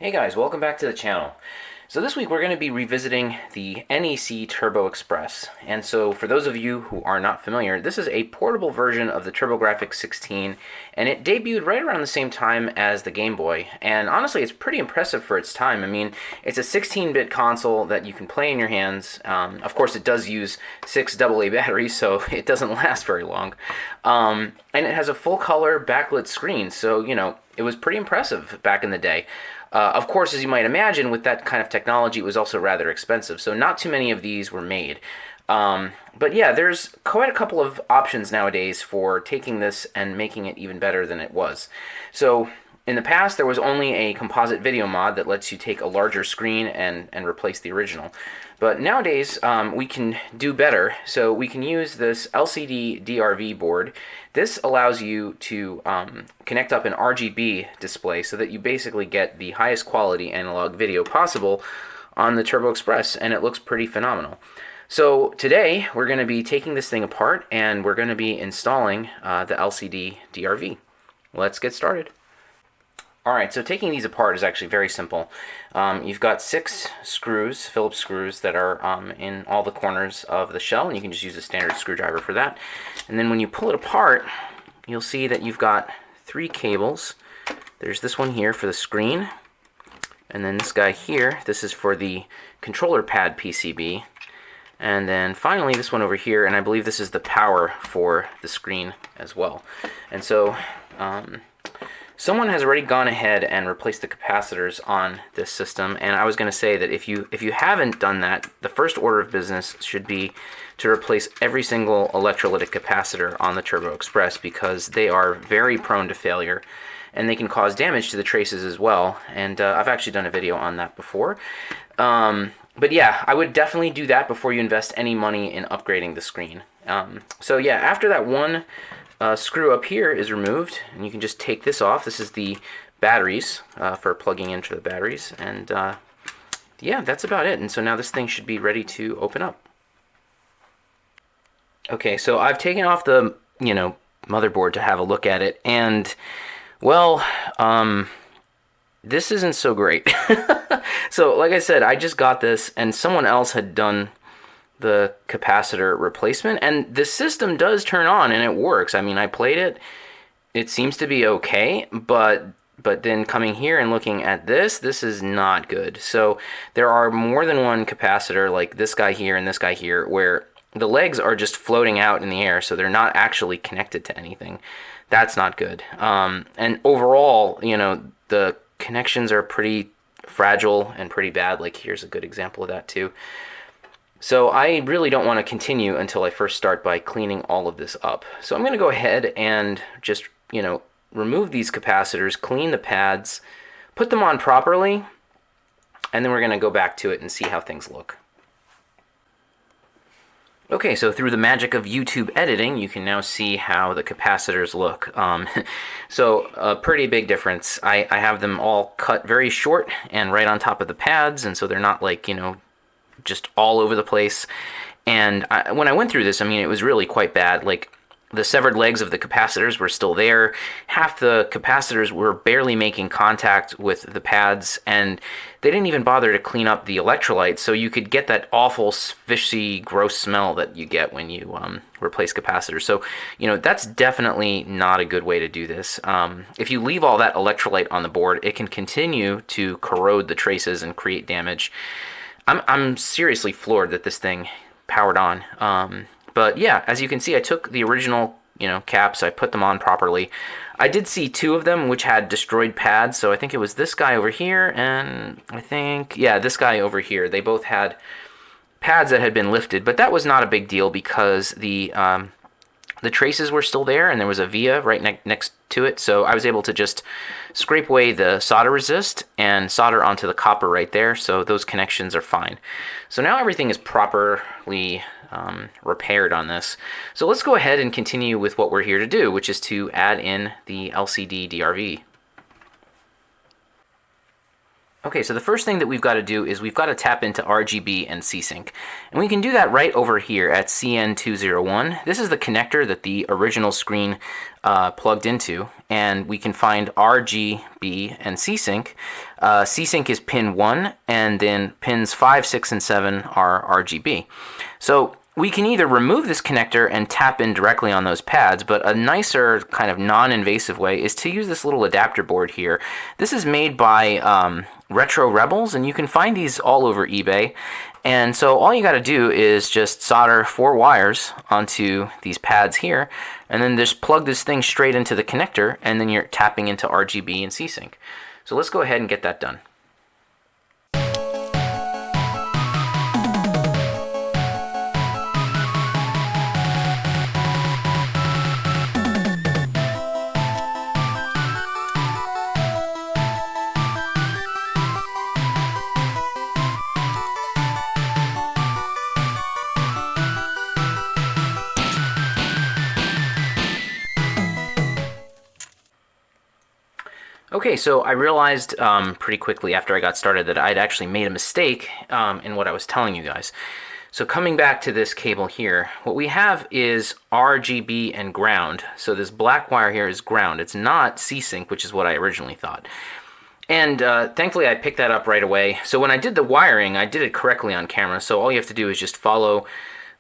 Hey guys, welcome back to the channel. So this week we're going to be revisiting the NEC Turbo Express. And so for those of you who are not familiar, this is a portable version of the TurboGrafx 16, and it debuted right around the same time as the Game Boy. And honestly, it's pretty impressive for its time. I mean, it's a 16-bit console that you can play in your hands. Of course, it does use 6 AA batteries, so it doesn't last very long. And it has a full-color backlit screen, so, you know, it was pretty impressive back in the day. Of course, as you might imagine, with that kind of technology, it was also rather expensive, so not too many of these were made. But yeah, there's quite a couple of options nowadays for taking this and making it even better than it was. So in the past, there was only a composite video mod that lets you take a larger screen and replace the original. But nowadays, we can do better. So we can use this LCDDRV board. This allows you to connect up an RGB display so that you basically get the highest quality analog video possible on the Turbo Express, and it looks pretty phenomenal. So today, we're going to be taking this thing apart, and we're going to be installing the LCD-DRV. Let's get started. Alright, so taking these apart is actually very simple. You've got 6 screws, Phillips screws, that are in all the corners of the shell, and you can just use a standard screwdriver for that. And then when you pull it apart, you'll see that you've got 3 cables. There's this one here for the screen, and then this guy here, this is for the controller pad PCB. And then finally this one over here, and I believe this is the power for the screen as well. And so someone has already gone ahead and replaced the capacitors on this system, and I was going to say that if you haven't done that, the first order of business should be to replace every single electrolytic capacitor on the Turbo Express, because they are very prone to failure and they can cause damage to the traces as well. And I've actually done a video on that before. But yeah, I would definitely do that before you invest any money in upgrading the screen. So yeah, after that one screw up here is removed, and you can just take this off. This is the batteries for plugging into the batteries, and yeah, that's about it. And so now this thing should be ready to open up. Okay, so I've taken off the motherboard to have a look at it, and well, this isn't so great. So like I said, I just got this, and someone else had done the capacitor replacement, and the system does turn on and it works. I mean, I played it, it seems to be okay, but then coming here and looking at this is not good. So there are more than one capacitor, like this guy here and this guy here, where the legs are just floating out in the air, so they're not actually connected to anything. That's not good. And overall, the connections are pretty fragile and pretty bad. Like here's a good example of that too. So I really don't want to continue until I first start by cleaning all of this up. So I'm going to go ahead and just, remove these capacitors, clean the pads, put them on properly, and then we're going to go back to it and see how things look. Okay, so through the magic of YouTube editing, you can now see how the capacitors look. So a pretty big difference. I have them all cut very short and right on top of the pads, and so they're not like, just all over the place. And when I went through this, I mean, it was really quite bad. Like, the severed legs of the capacitors were still there. Half the capacitors were barely making contact with the pads, and they didn't even bother to clean up the electrolytes, so you could get that awful, fishy, gross smell that you get when you replace capacitors. So, that's definitely not a good way to do this. If you leave all that electrolyte on the board, it can continue to corrode the traces and create damage. I'm seriously floored that this thing powered on. But yeah, as you can see, I took the original, caps, I put them on properly. I did see 2 of them which had destroyed pads, so I think it was this guy over here, and I think, yeah, this guy over here. They both had pads that had been lifted, but that was not a big deal because the traces were still there, and there was a via right next to it, so I was able to just scrape away the solder resist and solder onto the copper right there, so those connections are fine. So now everything is properly repaired on this. So let's go ahead and continue with what we're here to do, which is to add in the LCD DRV. Okay, so the first thing that we've got to do is we've got to tap into RGB and Csync. And we can do that right over here at CN201. This is the connector that the original screen plugged into, and we can find RGB and Csync. Csync is pin 1, and then pins 5, 6, and 7 are RGB. So we can either remove this connector and tap in directly on those pads, but a nicer kind of non-invasive way is to use this little adapter board here. This is made by Retro Rebels, and you can find these all over eBay. And so all you got to do is just solder 4 wires onto these pads here, and then just plug this thing straight into the connector, and then you're tapping into RGB and Csync. So let's go ahead and get that done. Okay, so I realized pretty quickly after I got started that I'd actually made a mistake in what I was telling you guys. So coming back to this cable here, what we have is RGB and ground. So this black wire here is ground. It's not Csync, which is what I originally thought. And thankfully I picked that up right away. So when I did the wiring, I did it correctly on camera. So all you have to do is just follow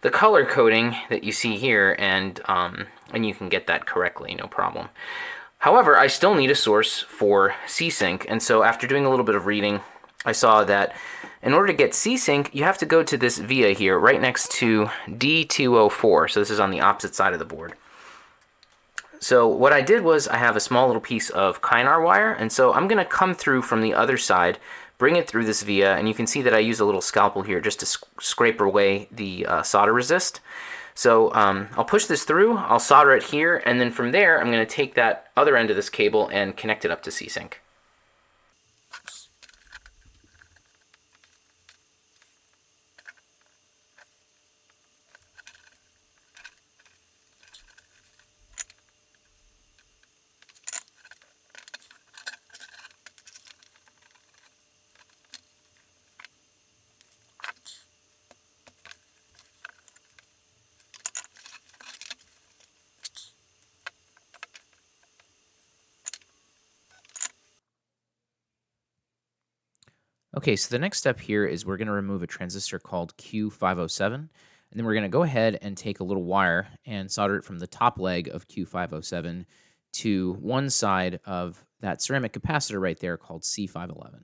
the color coding that you see here, and you can get that correctly, no problem. However, I still need a source for Csync, and so after doing a little bit of reading, I saw that in order to get Csync, you have to go to this via here, right next to D204, so this is on the opposite side of the board. So what I did was I have a small little piece of Kynar wire, and so I'm going to come through from the other side, bring it through this via, and you can see that I use a little scalpel here just to scrape away the solder resist. So I'll push this through, I'll solder it here, and then from there I'm going to take that other end of this cable and connect it up to Csync. Okay, so the next step here is we're going to remove a transistor called Q507, and then we're going to go ahead and take a little wire and solder it from the top leg of Q507 to one side of that ceramic capacitor right there called C511.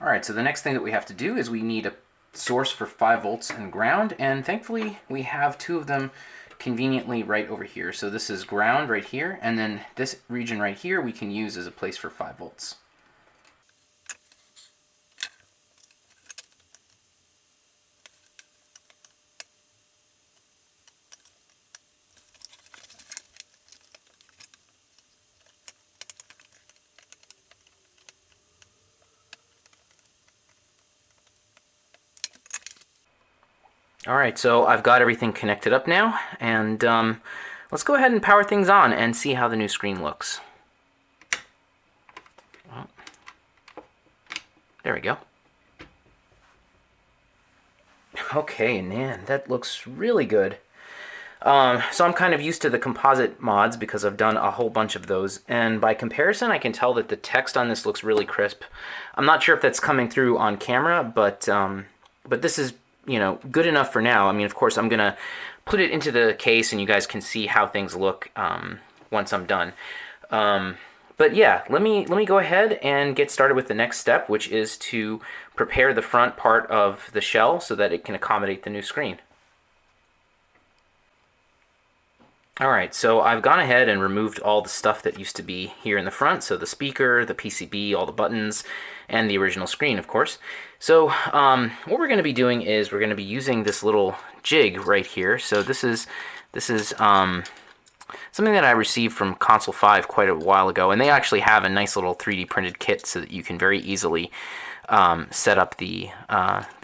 All right, so the next thing that we have to do is we need a source for 5 volts and ground, and thankfully we have 2 of them conveniently right over here. So this is ground right here, and then this region right here we can use as a place for 5 volts. All right, so I've got everything connected up now, and let's go ahead and power things on and see how the new screen looks. Well, there we go. Okay, man, that looks really good. So I'm kind of used to the composite mods because I've done a whole bunch of those, and by comparison I can tell that the text on this looks really crisp. I'm not sure if that's coming through on camera, but this is, you know, good enough for now. I mean, of course, I'm gonna put it into the case and you guys can see how things look once I'm done. But yeah, let me go ahead and get started with the next step, which is to prepare the front part of the shell so that it can accommodate the new screen. Alright, so I've gone ahead and removed all the stuff that used to be here in the front, so the speaker, the PCB, all the buttons, and the original screen, of course. So what we're going to be doing is we're going to be using this little jig right here. So this is something that I received from Console 5 quite a while ago, and they actually have a nice little 3D printed kit so that you can very easily set up the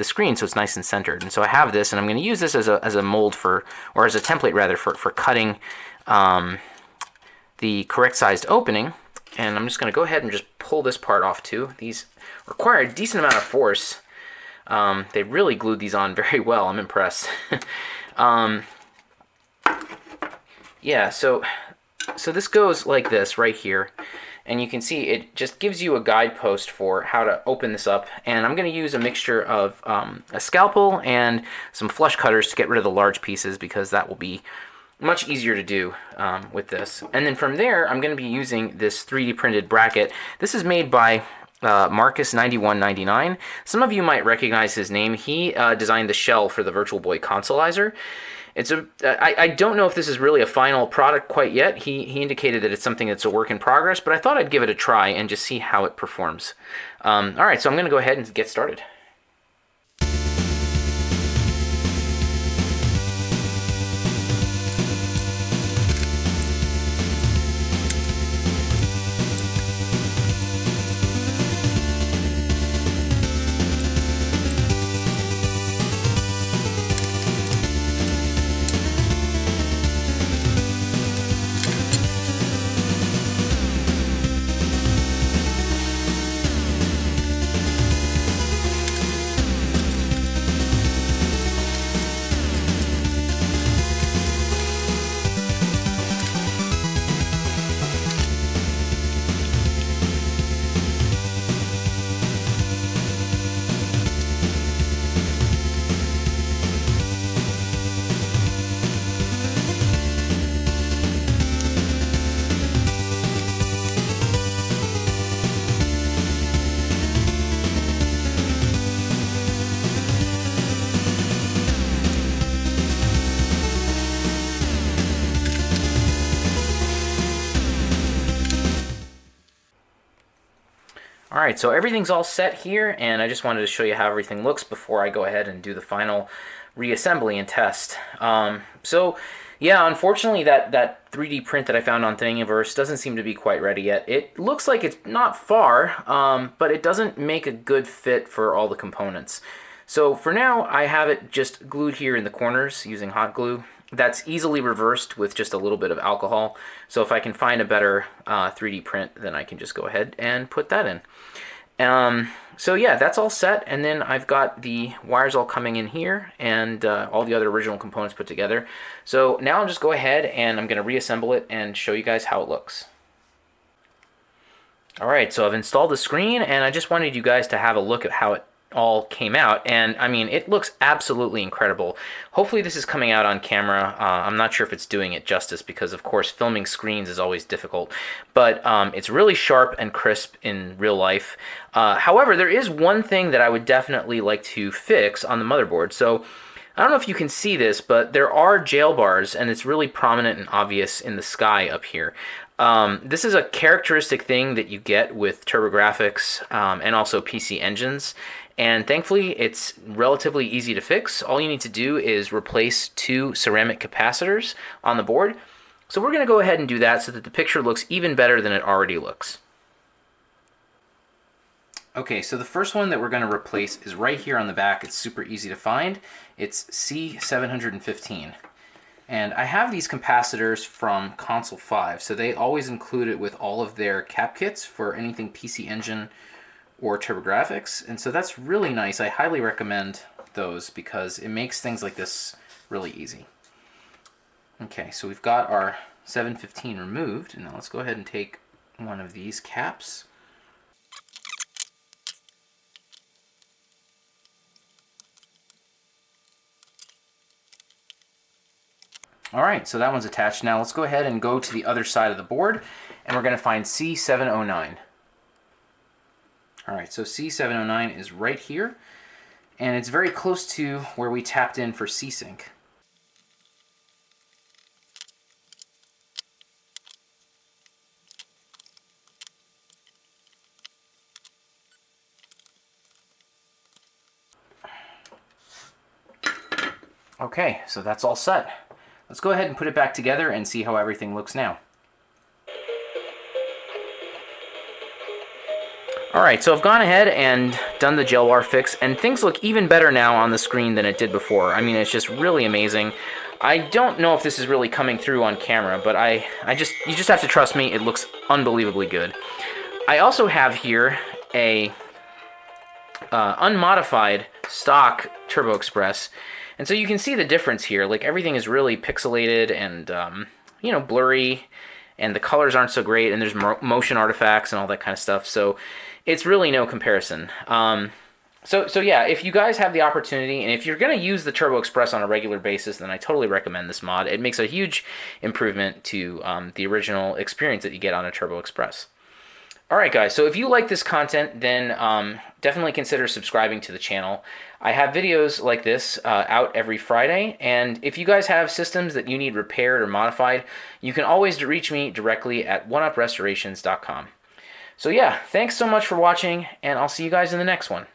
screen so it's nice and centered. And so I have this, and I'm going to use this as a mold for, or as a template rather, for cutting the correct sized opening. And I'm just going to go ahead and just pull this part off too. These require a decent amount of force. They really glued these on very well. I'm impressed. Yeah, so this goes like this right here. And you can see it just gives you a guidepost for how to open this up. And I'm going to use a mixture of a scalpel and some flush cutters to get rid of the large pieces, because that will be much easier to do with this. And then from there, I'm going to be using this 3D printed bracket. This is made by Marcus9199. Some of you might recognize his name. He designed the shell for the Virtual Boy Consolizer. I don't know if this is really a final product quite yet. He indicated that it's something that's a work in progress, but I thought I'd give it a try and just see how it performs. All right, so I'm going to go ahead and get started. Alright, so everything's all set here, and I just wanted to show you how everything looks before I go ahead and do the final reassembly and test. So yeah, unfortunately that 3D print that I found on Thingiverse doesn't seem to be quite ready yet. It looks like it's not far, but it doesn't make a good fit for all the components. So for now, I have it just glued here in the corners using hot glue. That's easily reversed with just a little bit of alcohol. So if I can find a better 3D print, then I can just go ahead and put that in. So yeah, that's all set, and then I've got the wires all coming in here and all the other original components put together. So now I'll just go ahead and I'm going to reassemble it and show you guys how it looks. Alright, so I've installed the screen, and I just wanted you guys to have a look at how it all came out, and I mean, it looks absolutely incredible. Hopefully this is coming out on camera. I'm not sure if it's doing it justice, because of course filming screens is always difficult, but it's really sharp and crisp in real life. However, there is one thing that I would definitely like to fix on the motherboard. So I don't know if you can see this, but there are jail bars, and it's really prominent and obvious in the sky up here. This is a characteristic thing that you get with TurboGrafx and also PC engines, and thankfully it's relatively easy to fix. All you need to do is replace 2 ceramic capacitors on the board. So we're going to go ahead and do that so that the picture looks even better than it already looks. Okay, so the first one that we're going to replace is right here on the back. It's super easy to find. It's C715. And I have these capacitors from Console 5, so they always include it with all of their cap kits for anything PC Engine or TurboGrafx, and so that's really nice. I highly recommend those because it makes things like this really easy. Okay, so we've got our 715 removed, and now let's go ahead and take one of these caps. Alright, so that one's attached. Now let's go ahead and go to the other side of the board, and we're going to find C709. Alright, so C709 is right here, and it's very close to where we tapped in for C-Sync. Okay, so that's all set. Let's go ahead and put it back together and see how everything looks now. Alright, so I've gone ahead and done the gel war fix, and things look even better now on the screen than it did before. I mean, it's just really amazing. I don't know if this is really coming through on camera, but you just have to trust me, it looks unbelievably good. I also have here a unmodified stock TurboExpress, and so you can see the difference here. Like, everything is really pixelated and, you know, blurry, and the colors aren't so great, and there's motion artifacts and all that kind of stuff, so it's really no comparison. So yeah, if you guys have the opportunity, and if you're going to use the TurboExpress on a regular basis, then I totally recommend this mod. It makes a huge improvement to the original experience that you get on a TurboExpress. Alright guys, so if you like this content, then definitely consider subscribing to the channel. I have videos like this out every Friday, and if you guys have systems that you need repaired or modified, you can always reach me directly at oneuprestorations.com. So yeah, thanks so much for watching, and I'll see you guys in the next one.